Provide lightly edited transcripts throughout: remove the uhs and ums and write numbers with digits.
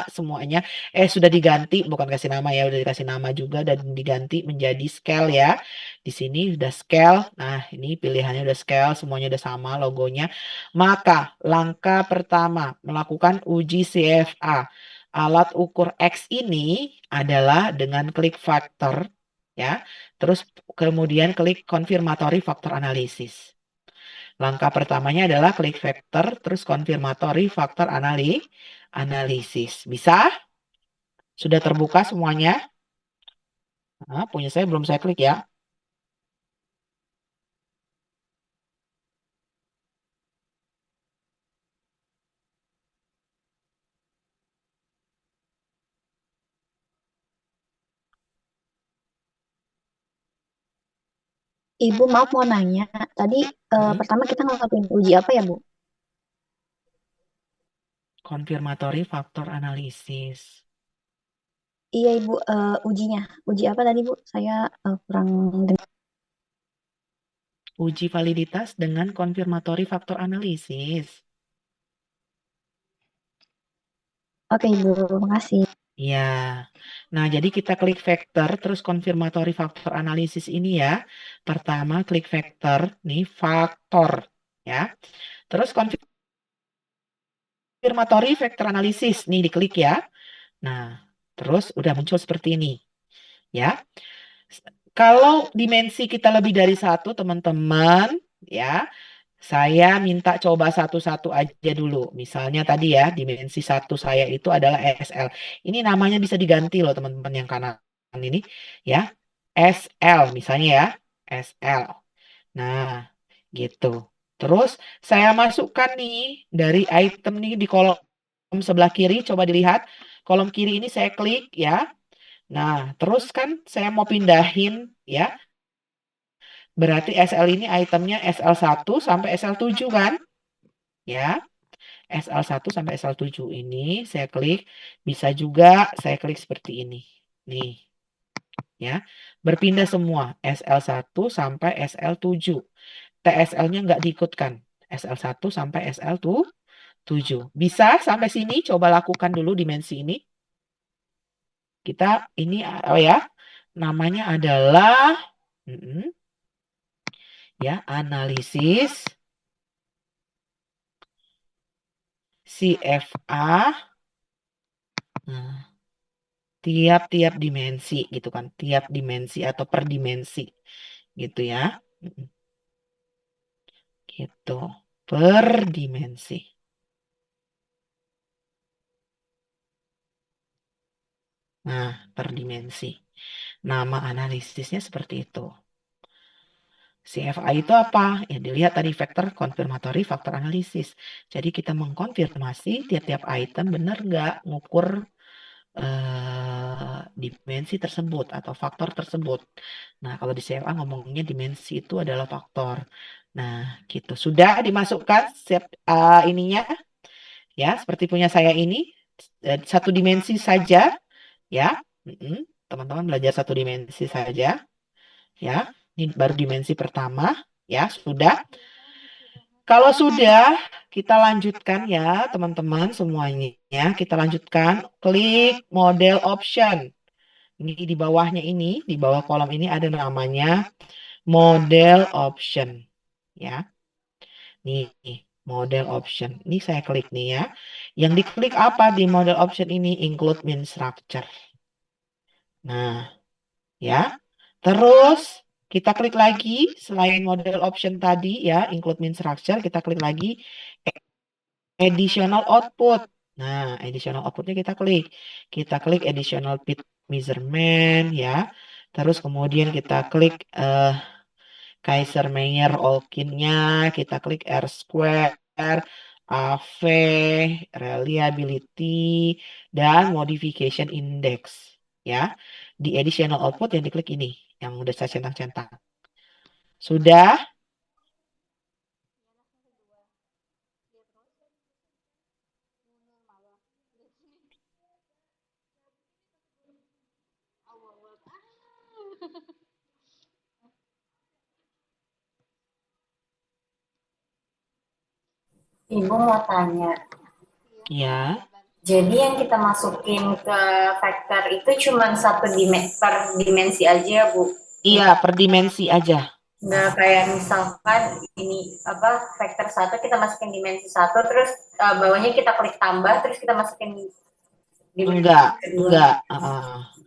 semuanya sudah diganti, bukan kasih nama ya, udah dikasih nama juga dan diganti menjadi scale ya. Di sini udah scale. Nah, ini pilihannya udah scale, semuanya udah sama logonya. Maka langkah pertama melakukan uji CFA. Alat ukur X ini adalah dengan klik faktor ya. Terus kemudian klik konfirmatory faktor analisis. Langkah pertamanya adalah klik vektor, terus konfirmatory faktor analisis. Bisa? Sudah terbuka semuanya? Nah, punya saya belum saya klik ya. Ibu maaf mau nanya, tadi Hmm, pertama kita ngelakuin uji apa ya Bu? konfirmatory faktor analisis. Iya Ibu, ujinya. Uji apa tadi Bu? Saya kurang dengar. Uji validitas dengan konfirmatory faktor analisis. Oke Ibu, makasih. Ya, nah jadi kita klik vektor, terus konfirmatory faktor analisis ini ya. Pertama klik vektor, nih faktor ya. Terus konfirmatory faktor analisis, nih diklik ya. Nah, terus udah muncul seperti ini ya. Kalau dimensi kita lebih dari satu, teman-teman, ya, saya minta coba satu-satu aja dulu. Misalnya tadi ya, dimensi satu saya itu adalah SL. Ini namanya bisa diganti loh teman-teman yang kanan ini, ya. SL misalnya ya, SL. Nah, gitu. Terus saya masukkan nih dari item nih di kolom sebelah kiri, coba dilihat. Kolom kiri ini saya klik ya. Nah, terus kan saya mau pindahin ya. Berarti SL ini itemnya SL1 sampai SL7 kan? Ya, SL1 sampai SL7 ini saya klik. Bisa juga saya klik seperti ini. Nih, ya. Berpindah semua SL1 sampai SL7. TSL-nya nggak diikutkan. SL1 sampai SL7. Bisa sampai sini, coba lakukan dulu dimensi ini. Kita ini oh ya, namanya adalah mm-mm, ya analisis CFA. Nah, tiap-tiap dimensi gitu kan, tiap dimensi atau per dimensi gitu ya. Mm-mm, gitu. Per dimensi. Nah, per dimensi. Nama analisisnya seperti itu. CFA itu apa? Ya dilihat tadi vektor konfirmatory faktor analisis. Jadi kita mengkonfirmasi tiap-tiap item benar nggak ngukur dimensi tersebut atau faktor tersebut. Nah, kalau di CFA ngomongnya dimensi itu adalah faktor. Nah, gitu. Sudah dimasukkan set ininya ya, seperti punya saya ini satu dimensi saja ya. Mm-mm. Teman-teman belajar satu dimensi saja ya. Ini baru dimensi pertama ya, sudah. Kalau sudah, kita lanjutkan ya, teman-teman semuanya. Kita lanjutkan, klik model option. Ini di bawahnya ini, di bawah kolom ini ada namanya model option. Ya, nih, model option. Ini saya klik nih ya. Yang diklik apa di model option ini? Include min structure. Nah, ya. Terus kita klik lagi selain model option tadi ya, include min structure, kita klik lagi additional output. Nah, additional outputnya kita klik. Kita klik additional bit measurement ya. Terus kemudian kita klik Kaiser Meyer Olkinnya, kita klik R square, AV, reliability, dan modification index ya. Di additional output yang diklik ini, yang udah saya centang-centang. Sudah? Ibu mau tanya, Ya. Jadi yang kita masukin ke vektor itu cuma per dimensi aja ya, Bu. Iya, per dimensi aja. Nggak kayak misalkan ini apa vektor satu kita masukin dimensi satu terus bawahnya kita klik tambah terus kita masukin dimensi Enggak, kedua. enggak.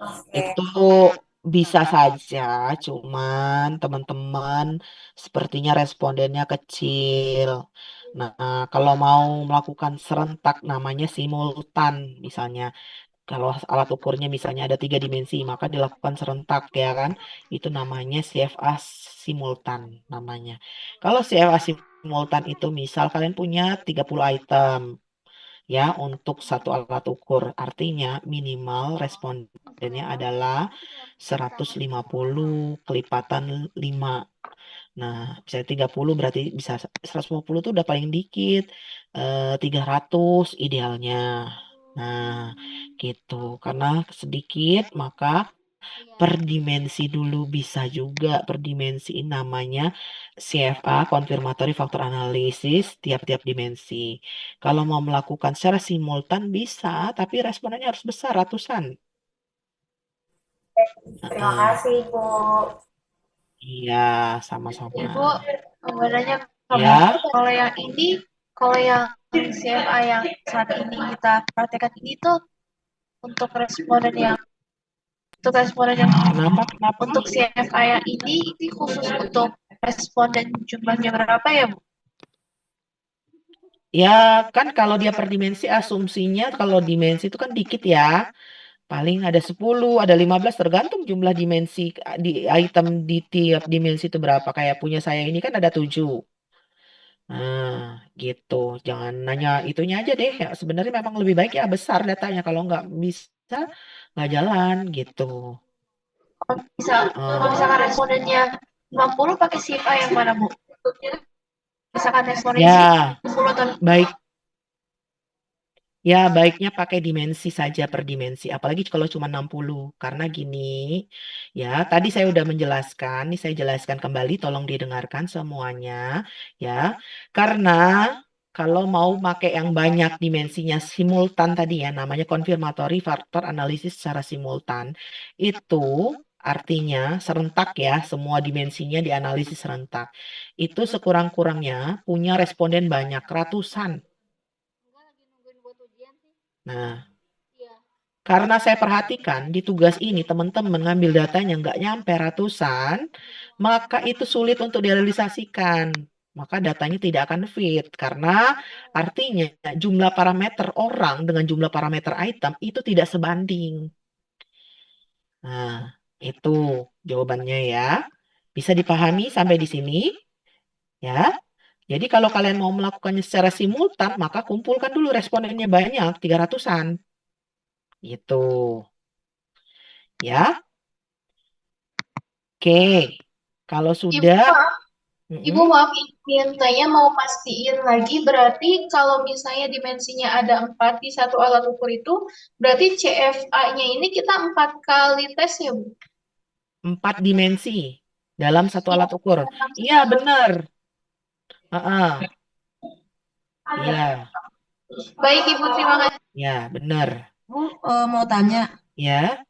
Oke. Itu bisa saja, cuman teman-teman sepertinya respondennya kecil. Nah, kalau mau melakukan serentak namanya simultan, misalnya. Kalau alat ukurnya misalnya ada 3 dimensi, maka dilakukan serentak ya kan. Itu namanya CFA simultan namanya. Kalau CFA simultan itu misal kalian punya 30 item ya untuk satu alat ukur. Artinya minimal respondennya adalah 150 kelipatan 5. Nah, bisa 30 berarti bisa 150 itu udah paling dikit. 300 idealnya. Nah, gitu. Karena sedikit maka per dimensi dulu bisa juga per dimensi namanya CFA Confirmatory Factor Analysis tiap-tiap dimensi. Kalau mau melakukan secara simultan bisa, tapi responnya harus besar ratusan. Terima Heeh. kasih, Bu. Iya, sama-sama. Ibu, sebenarnya kamu Ya, kalau yang ini, kalau yang CFA yang saat ini kita praktekkan ini tuh untuk responden yang untuk responden yang kenapa? Kenapa? untuk CFA yang ini khusus untuk responden jumlahnya berapa ya, Bu? Ya, kan kalau dia per dimensi asumsinya kalau dimensi itu kan dikit ya. Paling ada 10, ada 15 tergantung jumlah dimensi di item di tiap dimensi itu berapa. Kayak punya saya ini kan ada 7. Nah, gitu. Jangan nanya itunya aja deh. Ya, sebenarnya memang lebih baik ya besar datanya. Kalau nggak bisa, nggak jalan gitu. Kalau misalkan respondennya 50 pakai CFA yang mana, Bu? Misalkan respondennya Ya, 10 atau baik. Ya, baiknya pakai dimensi saja per dimensi. Apalagi kalau cuma 60. Karena gini, ya, tadi saya udah menjelaskan. Ini saya jelaskan kembali, tolong didengarkan semuanya. Ya, karena kalau mau pakai yang banyak dimensinya simultan tadi ya, namanya confirmatory factor analysis secara simultan. Itu artinya serentak ya, semua dimensinya dianalisis serentak. Itu sekurang-kurangnya punya responden banyak, ratusan. Nah, karena saya perhatikan di tugas ini teman-teman ngambil datanya nggak nyampe ratusan, maka itu sulit untuk direalisasikan. Maka datanya tidak akan fit karena artinya jumlah parameter orang dengan jumlah parameter item itu tidak sebanding. Nah, itu jawabannya ya. Bisa dipahami sampai di sini ya. Jadi kalau kalian mau melakukannya secara simultan, maka kumpulkan dulu respondennya banyak, 300-an. Gitu. Ya. Oke, kalau Ibu sudah, maaf, Ibu mm-mm, maaf ingin tanya mau pastiin lagi berarti kalau misalnya dimensinya ada 4 di satu alat ukur itu berarti CFA-nya ini kita 4 kali tes ya, Bu? 4 dimensi dalam satu Iya, alat ukur. Iya, benar. Heeh, iya, baik Ibu, terima kasih. ya, benar. Bu, mau tanya, Ya,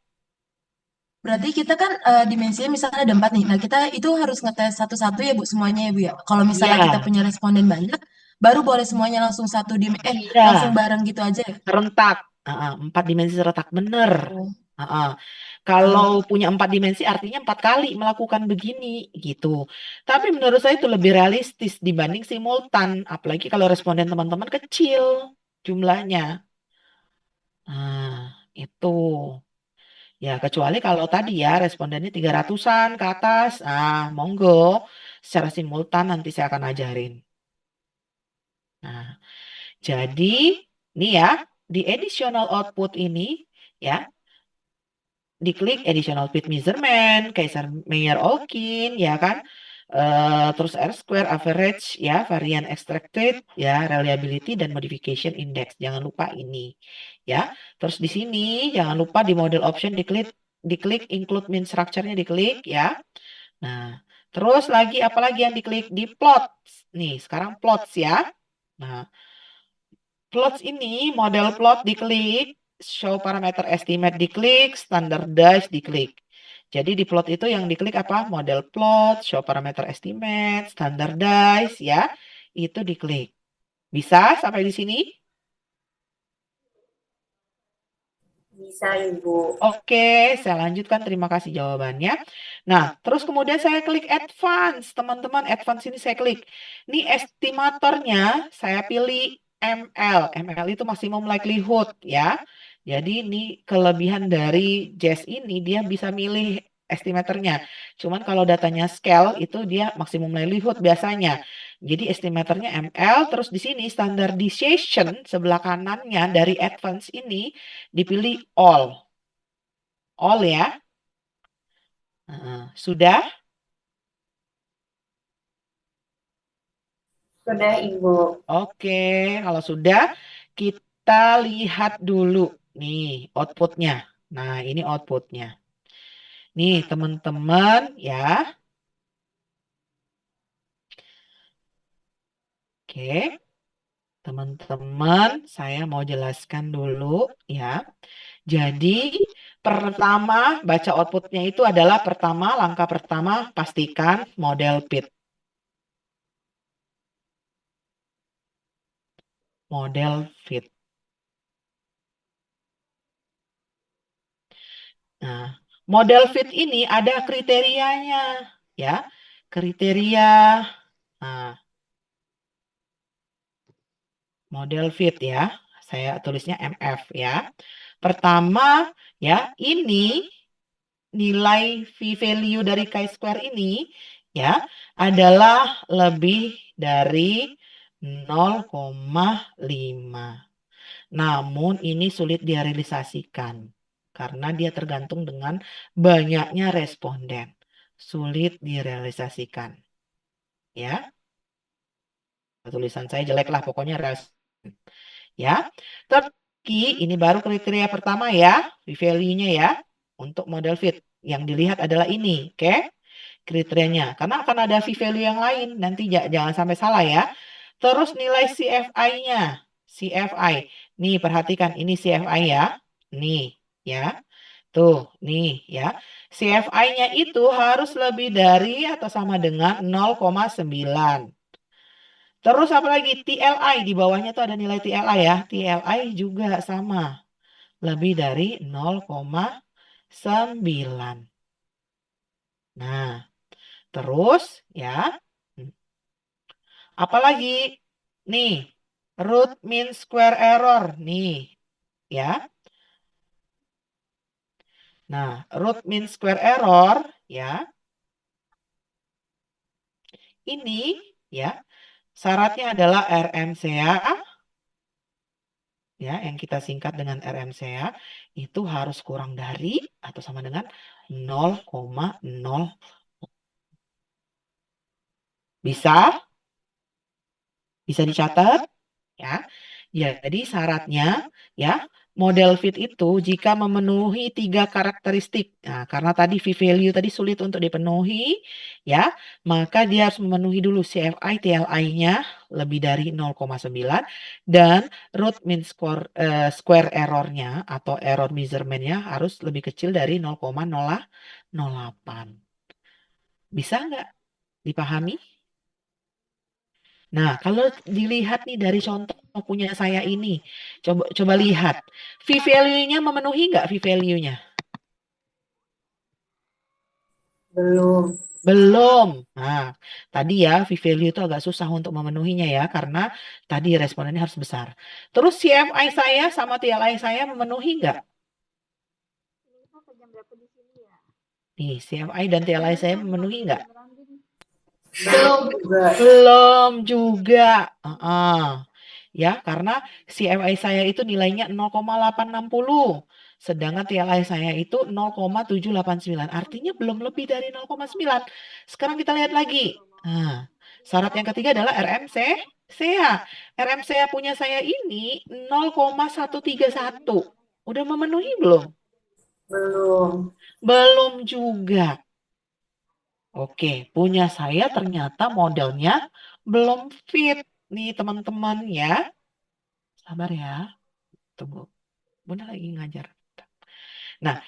berarti kita kan dimensinya misalnya ada 4 nih. Nah, kita itu harus ngetes satu-satu ya, Bu, semuanya ya, Bu ya. Kalau misalnya kita iya, punya responden banyak, baru boleh semuanya langsung langsung iya, bareng gitu aja ya. serentak. Heeh, 4 dimensi serentak, benar. Oh, Heeh. tahu. Kalau punya 4 dimensi artinya 4 kali melakukan begini gitu. Tapi menurut saya itu lebih realistis dibanding simultan. Apalagi kalau responden teman-teman kecil jumlahnya. Nah, itu. Ya, kecuali kalau tadi ya respondennya 300-an ke atas, monggo secara simultan nanti saya akan ajarin. Nah, jadi nih ya, di additional output ini ya, diklik additional fit measurement, Kaiser Meyer Olkin ya kan. Terus R square average ya, varian extracted ya, reliability dan modification index. Jangan lupa ini ya. Terus di sini jangan lupa di model option diklik diklik include mean structure-nya diklik ya. Nah, terus lagi apa lagi yang diklik di plots. Nih, sekarang plots ya. Nah, Plots ini, model plot diklik, show parameter estimate diklik, standardize diklik. Jadi di plot itu yang diklik apa? Model plot, show parameter estimate, standardize ya. Itu diklik. Bisa sampai di sini? Bisa, Ibu. Oke, saya lanjutkan. Terima kasih jawabannya. Nah, terus kemudian saya klik advance. Teman-teman, advance ini saya klik. Ini estimatornya saya pilih ML. ML itu maximum likelihood ya. Jadi ini kelebihan dari JES ini dia bisa milih estimatornya. Cuman kalau datanya scale itu dia maximum likelihood biasanya. Jadi estimatornya ML, terus di sini standardization sebelah kanannya dari advance ini dipilih all. All ya. Sudah? Sudah, Ibu. Oke, kalau sudah kita lihat dulu nih outputnya. Nah, ini outputnya. Nih teman-teman ya. Oke, teman-teman saya mau jelaskan dulu ya. Jadi pertama baca outputnya itu adalah langkah pertama pastikan model fit. Model fit. Nah, model fit ini ada kriterianya ya. Kriteria model fit ya. Saya tulisnya MF ya. Pertama ya, ini nilai V-value dari chi-square ini ya adalah lebih dari 0,5. Namun ini sulit direalisasikan karena dia tergantung dengan banyaknya responden. Sulit direalisasikan. Ya, tulisan saya jelek lah pokoknya ya. Terus ini baru kriteria pertama ya, V-value-nya ya untuk model fit. Yang dilihat adalah ini, oke? Kriterianya. Karena akan ada V-value yang lain, nanti jangan sampai salah ya. Terus nilai CFI-nya. CFI. Nih, perhatikan ini CFI ya. Nih, ya. Tuh, nih ya. CFI-nya itu harus lebih dari atau sama dengan 0,9. Terus apa lagi? TLI di bawahnya tuh ada nilai TLI ya. TLI juga sama. Lebih dari 0,9. Nah, terus ya. Apalagi? Nih, root mean square error. Nih, ya. Nah, root mean square error ya. Ini ya. Syaratnya adalah RMCA ya, yang kita singkat dengan RMCA itu harus kurang dari atau sama dengan 0,0. Bisa? Bisa dicatat? Ya. Jadi syaratnya ya, model fit itu jika memenuhi 3 karakteristik. Nah, karena tadi V-value tadi sulit untuk dipenuhi ya, maka dia harus memenuhi dulu CFI TLI-nya lebih dari 0,9 dan root mean square error-nya atau error measurement-nya harus lebih kecil dari 0,008. Bisa nggak dipahami? Nah, kalau dilihat nih dari contoh punya saya ini, coba lihat. V-value-nya memenuhi nggak V-value-nya? Belum. Belum. Nah, tadi ya V-value itu agak susah untuk memenuhinya ya, karena tadi respondennya harus besar. Terus CFI saya sama TLI saya memenuhi nggak? Nih, CFI dan TLI saya memenuhi nggak? Belum juga. Ya, karena CFI saya itu nilainya 0,860. Sedangkan TLI saya itu 0,789. Artinya belum lebih dari 0,9. Sekarang kita lihat lagi. Nah, syarat yang ketiga adalah RMCA. RMCA punya saya ini 0,131. Udah memenuhi belum? Belum. Belum juga. Oke, punya saya ternyata modelnya belum fit nih teman-teman ya. Sabar ya. Tunggu. Bunda lagi ngajar. Nah,